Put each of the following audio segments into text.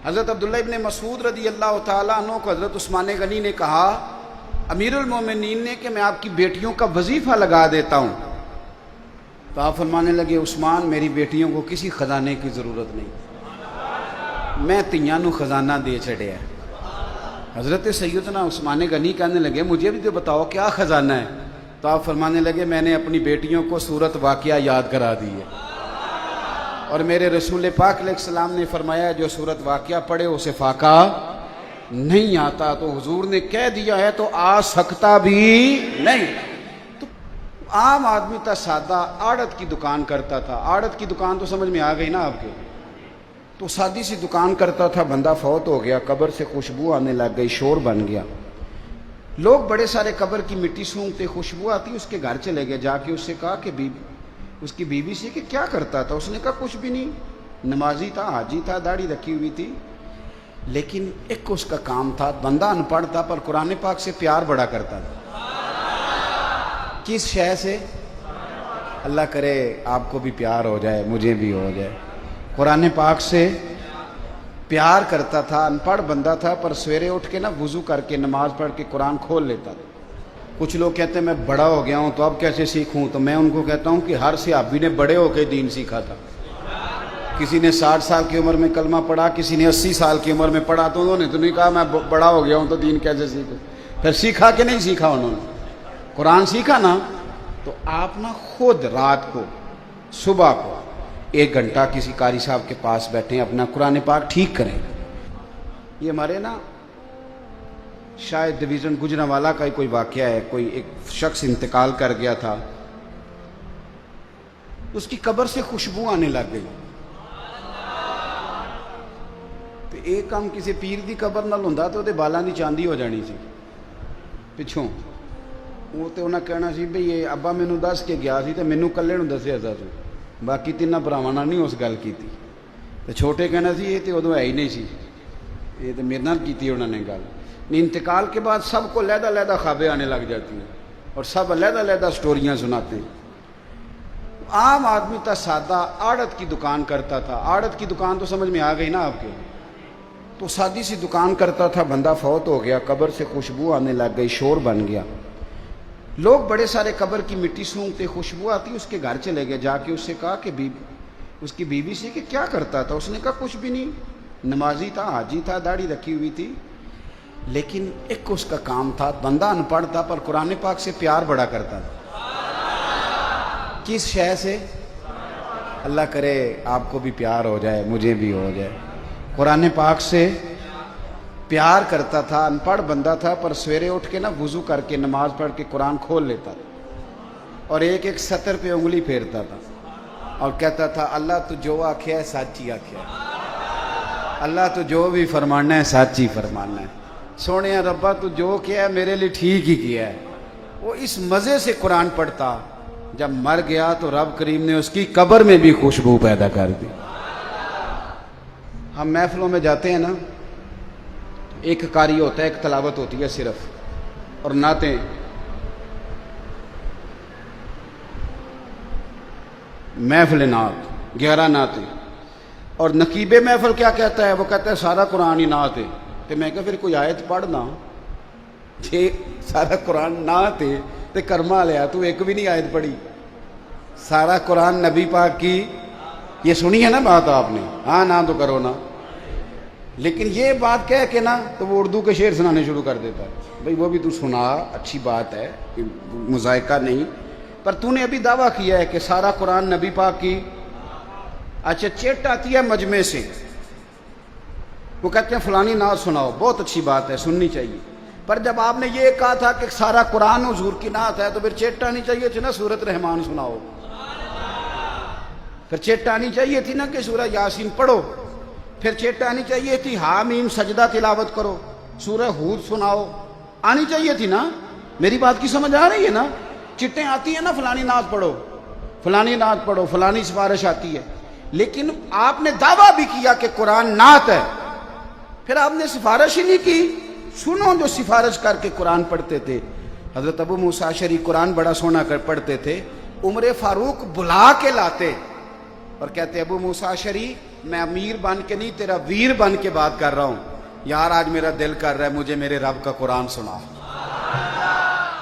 حضرت عبداللہ ابن مسعود رضی اللہ تعالیٰ عنہ کو حضرت عثمان غنی نے کہا امیر المومنین نے کہ میں آپ کی بیٹیوں کا وظیفہ لگا دیتا ہوں. تو آپ فرمانے لگے عثمان میری بیٹیوں کو کسی خزانے کی ضرورت نہیں، میں تیاں نو خزانہ دے چھڑیا ہے. حضرت سیدنا عثمان غنی کہنے لگے مجھے بھی تو بتاؤ کیا خزانہ ہے. تو آپ فرمانے لگے میں نے اپنی بیٹیوں کو سورت واقعہ یاد کرا دی ہے، اور میرے رسول پاک علیہ السلام نے فرمایا جو سورت واقعہ پڑھے اسے فاقہ نہیں آتا. تو حضور نے کہہ دیا ہے تو آ سکتا بھی نہیں. تو عام آدمی تھا سادہ، آڑت کی دکان کرتا تھا. آڑت کی دکان تو سمجھ میں آ گئی نا آپ کے. تو سادی سی دکان کرتا تھا، بندہ فوت ہو گیا، قبر سے خوشبو آنے لگ گئی، شور بن گیا. لوگ بڑے سارے قبر کی مٹی سونگتے، خوشبو آتی. اس کے گھر چلے گئے، جا کے اس سے کہا کہ اس کی بیوی سے کہ کیا کرتا تھا. اس نے کہا کچھ بھی نہیں، نمازی تھا، حاجی تھا، داڑھی رکھی ہوئی تھی. لیکن ایک اس کا کام تھا، بندہ ان پڑھ تھا پر قرآن پاک سے پیار بڑا کرتا تھا. کس شے سے؟ اللہ کرے آپ کو بھی پیار ہو جائے، مجھے بھی ہو جائے. قرآن پاک سے پیار کرتا تھا. ان پڑھ بندہ تھا پر سویرے اٹھ کے نا وضو کر کے نماز پڑھ کے قرآن کھول لیتا تھا. کچھ لوگ کہتے ہیں میں بڑا ہو گیا ہوں تو اب کیسے سیکھوں. تو میں ان کو کہتا ہوں کہ ہر صحابی نے بڑے ہو کے دین سیکھا تھا. کسی نے 60 سال کی عمر میں کلمہ پڑھا، کسی نے 80 سال کی عمر میں پڑھا. تو انہوں نے تو نہیں کہا میں بڑا ہو گیا ہوں تو دین کیسے سیکھوں. پھر سیکھا کہ نہیں سیکھا انہوں نے؟ قرآن سیکھا نا. تو آپ نا خود رات کو صبح کو 1 گھنٹہ کسی قاری صاحب کے پاس بیٹھیں، اپنا قرآن پاک ٹھیک کریں. یہ ہمارے نا شاید ڈویژن گجرانوالہ کا ہی کوئی واقعہ ہے. کوئی ایک شخص انتقال کر گیا تھا، اس کی قبر سے خوشبو آنے لگ گئی. تو ایک کام کسی پیر دی قبر نال ہوندا تو بالاں دی چاندی ہو جانی سی پچھوں. وہ تو انہاں کہنا سی بھئی یہ ابا مینوں دس کے گیا سی تے مینوں کلے نوں دسیا سی، باقی تیناں بھراواں نال نہیں اس گل کیتی. تے چھوٹے کہنا سی یہ تے ادوں ہے ہی نہیں سی، یہ تو میرے نال کیتی انہوں نے گل. انتقال کے بعد سب کو علیحدہ علیحدہ خوابیں آنے لگ جاتی ہیں اور سب علیحدہ علیحدہ سٹوریاں سناتے ہیں. عام آدمی تھا سادہ، آڑت کی دکان کرتا تھا. آڑت کی دکان تو سمجھ میں آ گئی نا آپ کے. تو سادی سی دکان کرتا تھا، بندہ فوت ہو گیا، قبر سے خوشبو آنے لگ گئی، شور بن گیا. لوگ بڑے سارے قبر کی مٹی سونگتے، خوشبو آتی. اس کے گھر چلے گئے، جا کے اس سے کہا کہ اس کی بیوی سے کہ کیا کرتا تھا. اس نے کہا کچھ بھی نہیں، نمازی تھا، حاجی تھا، داڑھی رکھی ہوئی تھی. لیکن ایک اس کا کام تھا، بندہ ان پڑھ تھا پر قرآن پاک سے پیار بڑا کرتا تھا. کس شے سے؟ اللہ کرے آپ کو بھی پیار ہو جائے، مجھے بھی ہو جائے. قرآن پاک سے پیار کرتا تھا. ان پڑھ بندہ تھا پر سویرے اٹھ کے نا وضو کر کے نماز پڑھ کے قرآن کھول لیتا تھا اور ایک ایک سطر پہ انگلی پھیرتا تھا اور کہتا تھا اللہ تو جو آکھیا ہے سچ ہی آکھیا ہے، اللہ تو جو بھی فرمانا ہے سچ ہی فرمانا ہے. سونے ربا تو جو کیا ہے میرے لیے ٹھیک ہی کیا ہے. وہ اس مزے سے قرآن پڑھتا. جب مر گیا تو رب کریم نے اس کی قبر میں بھی خوشبو پیدا کر دی. ہم محفلوں میں جاتے ہیں نا، ایک قاری ہوتا ہے، ایک تلاوت ہوتی ہے صرف، اور نعتیں. محفل نعت 11 نعتیں. اور نقیب محفل کیا کہتا ہے؟ وہ کہتا ہے سارا قرآن ہی نعت ہے. تو میں کہا پھر کوئی آیت پڑھنا، جی سارا قرآن نعت ہے تو کرما لیا تو ایک بھی نہیں آیت پڑھی. سارا قرآن نبی پاک کی. یہ سنی ہے نا بات آپ نے؟ ہاں نہ تو کرو نا. لیکن یہ بات کہہ کے نا تو وہ اردو کے شعر سنانے شروع کر دیتا ہے. بھئی وہ بھی تو سنا، اچھی بات ہے، مذائقہ نہیں، پر تو نے ابھی دعویٰ کیا ہے کہ سارا قرآن نبی پاک کی. اچھا چٹ آتی ہے مجمع سے، وہ کہتے ہیں فلانی نعت سناؤ، بہت اچھی بات ہے، سننی چاہیے. پر جب آپ نے یہ کہا تھا کہ سارا قرآن حضور کی نعت ہے تو پھر چٹ آنی چاہیے تھی نا سورۃ رحمان سناؤ. پھر چٹ آنی چاہیے تھی نا کہ سورہ یاسین پڑھو. پھر چٹ آنی چاہیے تھی حامیم سجدہ تلاوت کرو، سورہ ہود سناؤ. آنی چاہیے تھی نا. میری بات کی سمجھ آ رہی ہے نا؟ چٹیں آتی ہیں نا فلانی نعت پڑھو، فلانی نعت پڑھو، فلانی سفارش آتی ہے. لیکن آپ نے دعویٰ بھی کیا کہ قرآن نعت ہے، پھر آپ نے سفارش ہی نہیں کی. سنو جو سفارش کر کے قرآن پڑھتے تھے. حضرت ابو موسیٰ اشعری قرآن بڑا سونا کر پڑھتے تھے. عمر فاروق بلا کے لاتے اور کہتے ابو موسیٰ اشعری میں امیر بن کے نہیں، تیرا ویر بن کے بات کر رہا ہوں. یار آج میرا دل کر رہا ہے مجھے میرے رب کا قرآن سنا.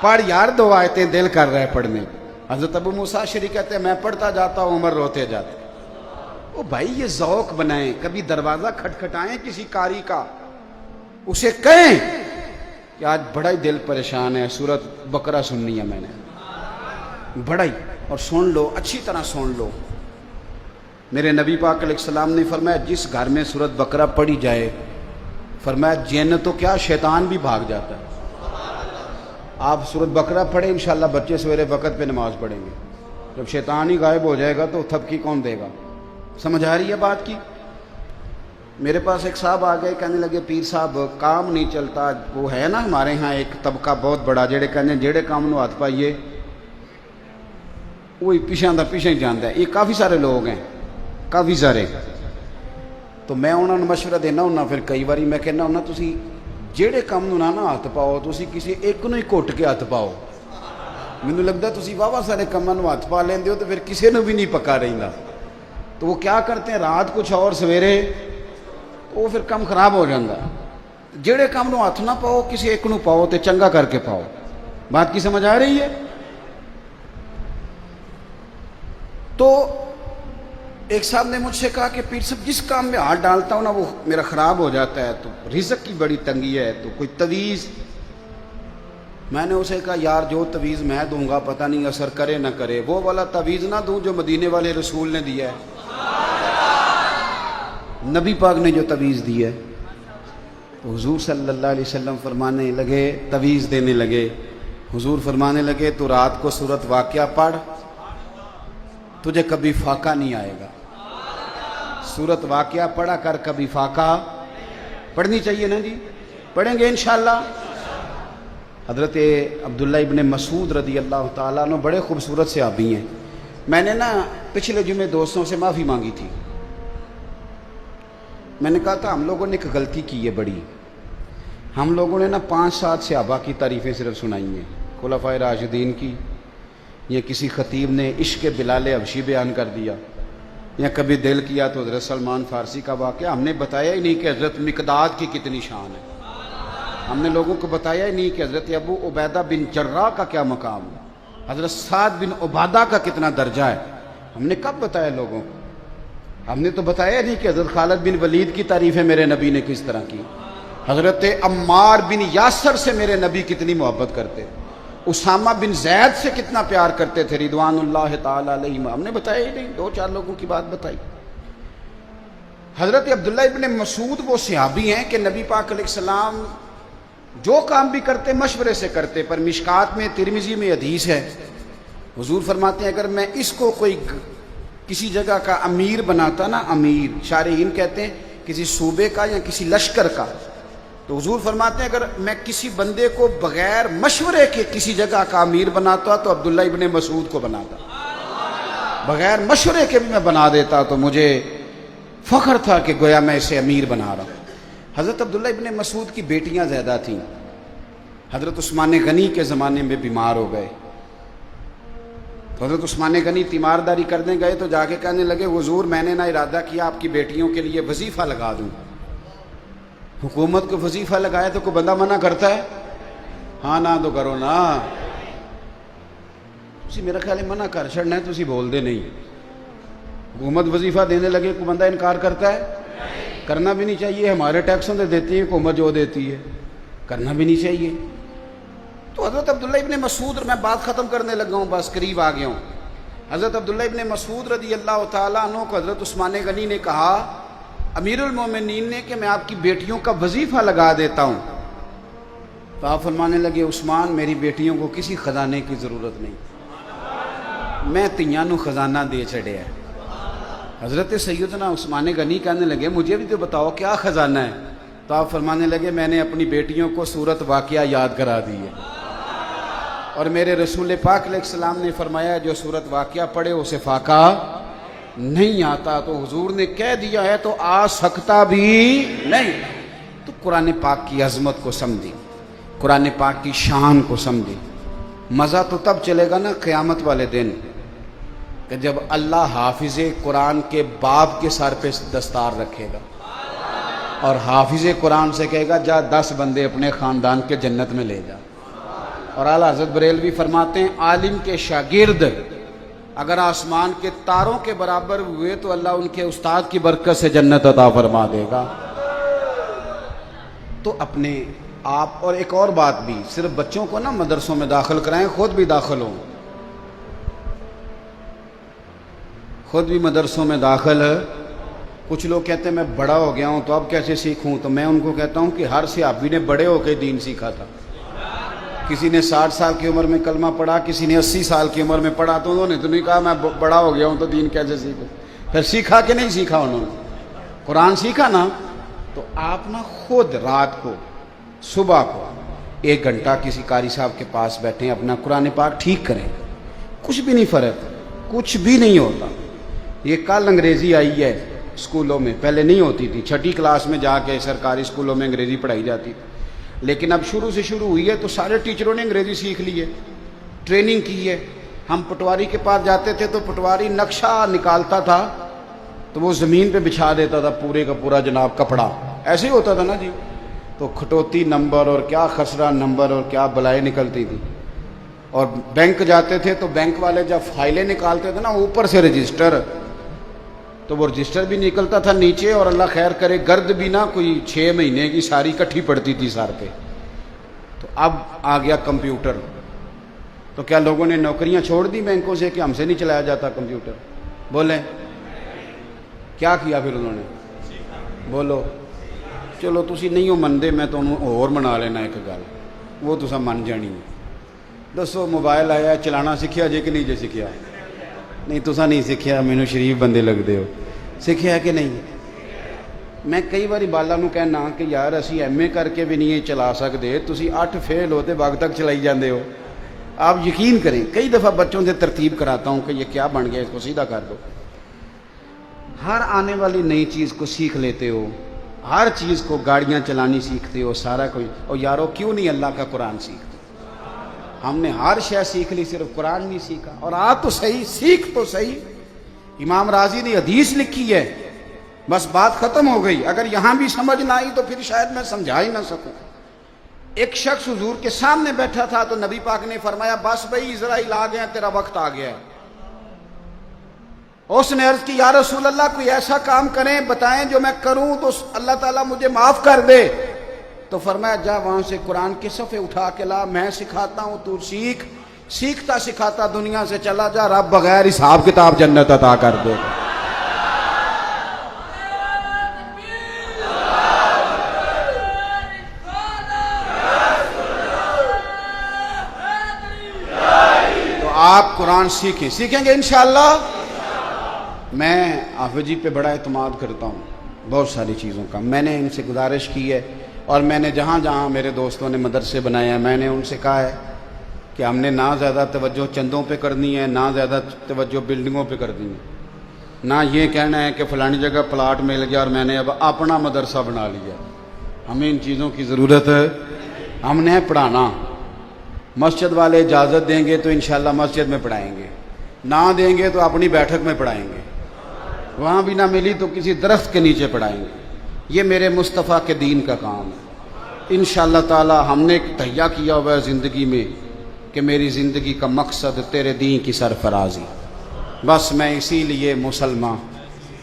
پڑھ یار 2 آیتیں، دل کر رہا ہے پڑھنے. حضرت ابو موسیٰ اشعری کہتے ہیں میں پڑھتا جاتا ہوں، عمر روتے جاتے. او بھائی یہ ذوق بنائیں، کبھی دروازہ کھٹکھٹائیں کسی قاری کا، اسے کہیں کہ آج بڑا ہی دل پریشان ہے، سورۃ بقرہ سننی ہے میں نے، بڑا ہی، اور سن لو، اچھی طرح سن لو. میرے نبی پاک علیہ السلام نے فرمایا جس گھر میں سورۃ بقرہ پڑھی جائے، فرمایا جن تو کیا شیطان بھی بھاگ جاتا ہے. آپ سورۃ بقرہ پڑھیں، انشاءاللہ بچے سویرے وقت پہ نماز پڑھیں گے. جب شیطان ہی غائب ہو جائے گا تو تھپکی کون دے گا؟ سمجھ آ رہی ہے بات کی؟ میرے پاس ایک صاحب آ گئے، کہنے لگے پیر صاحب کام نہیں چلتا. وہ ہے نا ہمارے ہاں ایک طبقہ بہت بڑا جڑے کہنے جڑے کام نو ہاتھ پائیے وہی پیچھے دا پیچھے ہی جانتا ہے. یہ کافی سارے لوگ ہیں، کافی سارے. تو میں انہوں نے مشورہ دینا ہونا، پھر کئی باری میں کہنا ہونا تسی جڑے کام نو نہ ہاتھ پاؤ، تسی کسی ایک نو ہی گھٹ کے ہاتھ پاؤ. مینوں لگتا تسی واہ سارے کاماں نو ہاتھ پا لیندے ہو تو پھر کسی نو بھی نہیں پکا رہیندا. تو وہ کیا کرتے ہیں رات کچھ اور سویرے وہ پھر کام خراب ہو جاتا. جڑے کام نو ہاتھ نہ پاؤ کسی ایک نو پاؤ تے چنگا کر کے پاؤ. بات کی سمجھ آ رہی ہے؟ تو ایک صاحب نے مجھ سے کہا کہ پیر صاحب جس کام میں ہاتھ ڈالتا ہوں نا وہ میرا خراب ہو جاتا ہے، تو رزق کی بڑی تنگی ہے، تو کوئی تویز. میں نے اسے کہا یار جو تویز میں دوں گا پتہ نہیں اثر کرے نہ کرے، وہ والا تویز نہ دوں جو مدینے والے رسول نے دیا ہے، نبی پاک نے جو تویز دی ہے. تو حضور صلی اللہ علیہ وسلم فرمانے لگے، تویز دینے لگے. حضور فرمانے لگے تو رات کو سورۃ واقعہ پڑھ، تجھے کبھی فاقہ نہیں آئے گا. سورۃ واقعہ پڑھا کر، کبھی فاقہ پڑھنی چاہیے نا جی، پڑھیں گے انشاءاللہ. حضرت عبداللہ ابن مسعود رضی اللہ تعالیٰ عنہ بڑے خوبصورت صحابی ہیں. میں نے نا پچھلے جمعے دوستوں سے معافی مانگی تھی. میں نے کہا تھا ہم لوگوں نے ایک غلطی کی ہے بڑی. ہم لوگوں نے نا 5-7 صحابہ کی تعریفیں صرف سنائی ہیں، خلفائے راشدین کی، یا کسی خطیب نے عشق بلال حبشی بیان کر دیا، یا کبھی دل کیا تو حضرت سلمان فارسی کا واقعہ. ہم نے بتایا ہی نہیں کہ حضرت مقداد کی کتنی شان ہے. ہم نے لوگوں کو بتایا ہی نہیں کہ حضرت ابو عبیدہ بن جراح کا کیا مقام ہے، حضرت سعد بن عبادہ کا کتنا درجہ ہے. ہم نے کب بتایا لوگوں کو؟ ہم نے تو بتایا نہیں کہ حضرت خالد بن ولید کی تعریفیں میرے نبی نے کس طرح کی، حضرت عمار بن یاسر سے میرے نبی کتنی محبت کرتے، اسامہ بن زید سے کتنا پیار کرتے تھے رضوان اللہ تعالی علیہم. ہم نے بتایا ہی نہیں، 2-4 لوگوں کی بات بتائی. حضرت عبداللہ ابن مسعود وہ صحابی ہیں کہ نبی پاک علیہ السلام جو کام بھی کرتے مشورے سے کرتے. پر مشکات میں ترمذی میں حدیث ہے، حضور فرماتے ہیں اگر میں اس کو کوئی کسی جگہ کا امیر بناتا نا، امیر شارحین کہتے ہیں کسی صوبے کا یا کسی لشکر کا، تو حضور فرماتے ہیں اگر میں کسی بندے کو بغیر مشورے کے کسی جگہ کا امیر بناتا تو عبداللہ ابن مسعود کو بناتا. بغیر مشورے کے بھی میں بنا دیتا تو مجھے فخر تھا کہ گویا میں اسے امیر بنا رہا ہوں. حضرت عبداللہ ابن مسعود کی بیٹیاں زیادہ تھیں. حضرت عثمان غنی کے زمانے میں بیمار ہو گئے. تو حضرت عثمان غنی تیمارداری کرنے گئے تو جا کے کہنے لگے حضور میں نے نہ ارادہ کیا آپ کی بیٹیوں کے لیے وظیفہ لگا دوں. حکومت کو وظیفہ لگایا تو کوئی بندہ منع کرتا ہے؟ ہاں نہ تو کرو نا. تسی میرا خیال ہے منع کر چھڑنا ہے، تسی بول دے نہیں. حکومت وظیفہ دینے لگے کوئی بندہ انکار کرتا ہے؟ کرنا بھی نہیں چاہیے. ہمارے ٹیکسوں سے دیتی ہے حکومت، جو دیتی ہے کرنا بھی نہیں چاہیے. تو حضرت عبداللہ ابن مسعود، میں بات ختم کرنے لگا ہوں، بس قریب آ گیا ہوں. حضرت عبداللہ ابن مسعود رضی اللہ تعالیٰ عنہ کو حضرت عثمان غنی نے کہا امیر المومنین نے کہ میں آپ کی بیٹیوں کا وظیفہ لگا دیتا ہوں. تو آپ فرمانے لگے عثمان میری بیٹیوں کو کسی خزانے کی ضرورت نہیں، میں تیاں نو خزانہ دے چڑھے ہے. حضرت سیدنا عثمان غنی کہنے لگے مجھے بھی تو بتاؤ کیا خزانہ ہے. تو آپ فرمانے لگے میں نے اپنی بیٹیوں کو سورۃ واقعہ یاد کرا دی ہے، اور میرے رسول پاک علیہ السلام نے فرمایا جو سورۃ واقعہ پڑھے اسے فاقہ نہیں آتا. تو حضور نے کہہ دیا ہے تو آ سکتا بھی نہیں. تو قرآن پاک کی عظمت کو سمجھی، قرآن پاک کی شان کو سمجھی. مزہ تو تب چلے گا نا قیامت والے دن کہ جب اللہ حافظ قرآن کے باپ کے سر پہ دستار رکھے گا اور حافظ قرآن سے کہے گا جا 10 بندے اپنے خاندان کے جنت میں لے جا. اور اعلیٰ حضرت بریلوی فرماتے ہیں عالم کے شاگرد اگر آسمان کے تاروں کے برابر ہوئے تو اللہ ان کے استاد کی برکت سے جنت عطا فرما دے گا. تو اپنے آپ، اور ایک اور بات بھی، صرف بچوں کو نہ مدرسوں میں داخل کرائیں، خود بھی داخل ہوں. خود بھی مدرسوں میں داخل. کچھ لوگ کہتے ہیں میں بڑا ہو گیا ہوں تو اب کیسے سیکھوں؟ تو میں ان کو کہتا ہوں کہ ہر صحابی نے بڑے ہو کے دین سیکھا تھا. کسی نے 60 سال کی عمر میں کلمہ پڑھا، کسی نے 80 سال کی عمر میں پڑھا. تو انہوں نے تو نہیں کہا میں بڑا ہو گیا ہوں تو دین کیسے سیکھوں. پھر سیکھا کہ نہیں سیکھا؟ انہوں نے قرآن سیکھا نا. تو آپ نا خود رات کو صبح کو 1 گھنٹہ کسی قاری صاحب کے پاس بیٹھیں، اپنا قرآن پاک ٹھیک کریں. کچھ بھی نہیں فرق، کچھ بھی نہیں ہوتا. یہ کل انگریزی آئی ہے اسکولوں میں، پہلے نہیں ہوتی تھی. 6ٹھی کلاس میں جا کے سرکاری اسکولوں میں انگریزی پڑھائی جاتی تھی، لیکن اب شروع سے شروع ہوئی ہے تو سارے ٹیچروں نے انگریزی سیکھ لی ہے، ٹریننگ کی ہے. ہم پٹواری کے پاس جاتے تھے تو پٹواری نقشہ نکالتا تھا تو وہ زمین پہ بچھا دیتا تھا پورے کا پورا جناب کپڑا، ایسے ہی ہوتا تھا نا جی. تو کھٹوتی نمبر اور کیا خسرہ نمبر اور کیا بلائیں نکلتی تھی. اور بینک جاتے تھے تو بینک والے جب فائلیں نکالتے تھے نا اوپر سے رجسٹر، تو وہ رجسٹر بھی نکلتا تھا نیچے، اور اللہ خیر کرے گرد بھی نہ کوئی 6 مہینے کی ساری کٹھی پڑتی تھی سار پہ. تو اب آ گیا کمپیوٹر. تو کیا لوگوں نے نوکریاں چھوڑ دی بینکوں سے کہ ہم سے نہیں چلایا جاتا کمپیوٹر؟ بولیں کیا کیا پھر انہوں نے؟ بولو. چلو تسی نہیں ہو مندے، میں تو اور منا لینا ایک گل، وہ تسا من جانی. دسو موبائل آیا چلانا سیکھیا جے کہ نہیں جے سیکھیا؟ نہیں تسا نہیں سیکھیا، مینوں شریف بندے لگدے ہو. سیکھیا کہ نہیں؟ میں کئی باری بالا نو کہنا کہ یار اسی ایم اے کر کے بھی نہیں چلا سکتے، تسی 8 فیل ہوتے وقت تک چلائی جاندے ہو. آپ یقین کریں کئی دفعہ بچوں سے ترتیب کراتا ہوں کہ یہ کیا بن گیا، اس کو سیدھا کر دو. ہر آنے والی نئی چیز کو سیکھ لیتے ہو، ہر چیز کو، گاڑیاں چلانی سیکھتے ہو، سارا کوئی. اور یارو کیوں نہیں اللہ کا قرآن سیکھتے؟ ہم نے ہر شے سیکھ لی، صرف قرآن نہیں سیکھا. اور آ تو صحیح، سیکھ تو صحیح. امام راضی نے حدیث لکھی ہے، بس بات ختم ہو گئی. اگر یہاں بھی سمجھ نہ آئی تو پھر شاید میں سمجھا ہی نہ سکوں. ایک شخص حضور کے سامنے بیٹھا تھا تو نبی پاک نے فرمایا بس بھائی اسرائیل آ گیا، تیرا وقت آ گیا ہے. اس نے عرض کی یا رسول اللہ کوئی ایسا کام کریں بتائیں جو میں کروں تو اللہ تعالیٰ مجھے معاف کر دے. تو فرمایا جا وہاں سے قرآن کے صفحے اٹھا کے لا، میں سکھاتا ہوں، تو سیکھ. سیکھتا سکھاتا دنیا سے چلا جا، رب بغیر حساب کتاب جنت عطا کر دے گا. تو آپ قرآن سیکھیں، سیکھیں گے انشاءاللہ. میں حافظ جی پہ بڑا اعتماد کرتا ہوں بہت ساری چیزوں کا. میں نے ان سے گزارش کی ہے، اور میں نے جہاں جہاں میرے دوستوں نے مدرسے بنائے ہیں میں نے ان سے کہا ہے کہ ہم نے نہ زیادہ توجہ چندوں پہ کرنی ہے، نہ زیادہ توجہ بلڈنگوں پہ کرنی ہے، نہ یہ کہنا ہے کہ فلانی جگہ پلاٹ مل گیا اور میں نے اب اپنا مدرسہ بنا لیا. ہمیں ان چیزوں کی ضرورت ہے. ہم نے پڑھانا. مسجد والے اجازت دیں گے تو انشاءاللہ مسجد میں پڑھائیں گے، نہ دیں گے تو اپنی بیٹھک میں پڑھائیں گے، وہاں بھی نہ ملی تو کسی درخت کے نیچے پڑھائیں گے. یہ میرے مصطفیٰ کے دین کا کام ہے. انشاءاللہ تعالی ہم نے تہیہ کیا ہوا ہے زندگی میں کہ میری زندگی کا مقصد تیرے دین کی سرفرازی. بس میں اسی لیے مسلمان،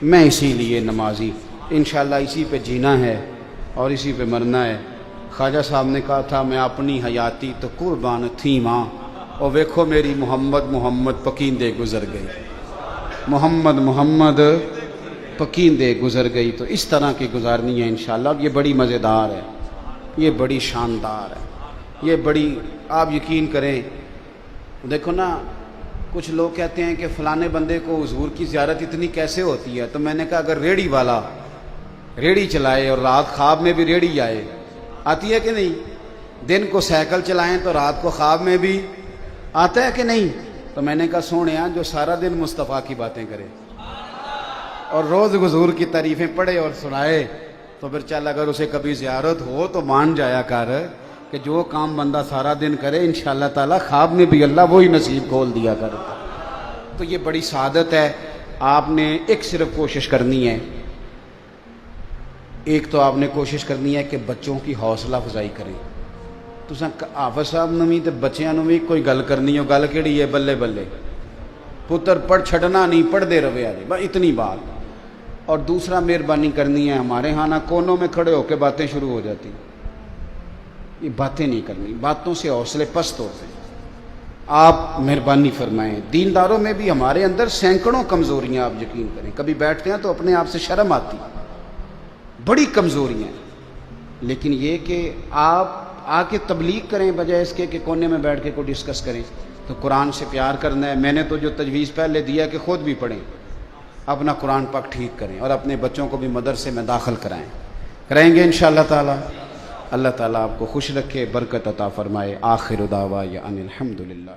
میں اسی لیے نمازی. انشاءاللہ اسی پہ جینا ہے اور اسی پہ مرنا ہے. خواجہ صاحب نے کہا تھا میں اپنی حیاتی تو قربان تھی ماں، اور ویکھو میری محمد پکیندے گزر گئی. محمد پکیندے گزر گئی. تو اس طرح کی گزارنی ہے انشاءاللہ. یہ بڑی مزیدار ہے، یہ بڑی شاندار ہے، یہ بڑی، آپ یقین کریں. دیکھو نا کچھ لوگ کہتے ہیں کہ فلانے بندے کو حضور کی زیارت اتنی کیسے ہوتی ہے. تو میں نے کہا اگر ریڑھی والا ریڑھی چلائے اور رات خواب میں بھی ریڑھی آئے، آتی ہے کہ نہیں؟ دن کو سائیکل چلائیں تو رات کو خواب میں بھی آتا ہے کہ نہیں؟ تو میں نے کہا سونیا جو سارا دن مصطفیٰ کی باتیں کرے اور روز حضور کی تعریفیں پڑھے اور سنائے تو پھر چل اگر اسے کبھی زیارت ہو تو مان جایا کر کہ جو کام بندہ سارا دن کرے انشاءاللہ تعالی خواب میں بھی اللہ وہی نصیب کھول دیا کرتا. تو یہ بڑی سعادت ہے. آپ نے ایک صرف کوشش کرنی ہے، ایک تو آپ نے کوشش کرنی ہے کہ بچوں کی حوصلہ افزائی کریں. تساں حافظ صاحب نوں وی تے بچیاں نوں وی کوئی گل کرنی ہو، گل کیڑی ہے؟ بلے بلے پتر پڑھ چھڈنا نہیں، پڑھتے رہے آجے، بس اتنی بات. اور دوسرا مہربانی کرنی ہے، ہمارے ہاں نا کونوں میں کھڑے ہو کے باتیں شروع ہو جاتی، یہ باتیں نہیں کرنی، باتوں سے حوصلے پست ہوتے ہیں. آپ مہربانی فرمائیں. دینداروں میں بھی ہمارے اندر سینکڑوں کمزوریاں، آپ یقین کریں. کبھی بیٹھتے ہیں تو اپنے آپ سے شرم آتی، بڑی کمزوریاں ہیں. لیکن یہ کہ آپ آ کے تبلیغ کریں بجائے اس کے کہ کونے میں بیٹھ کے کوئی ڈسکس کریں. تو قرآن سے پیار کرنا ہے. میں نے تو جو تجویز پہلے دیا کہ خود بھی پڑھیں، اپنا قرآن پاک ٹھیک کریں، اور اپنے بچوں کو بھی مدرسے میں داخل کرائیں گے انشاءاللہ تعالی. اللہ تعالیٰ آپ کو خوش رکھے، برکت عطا فرمائے. آخر دعوانا ان الحمدللہ.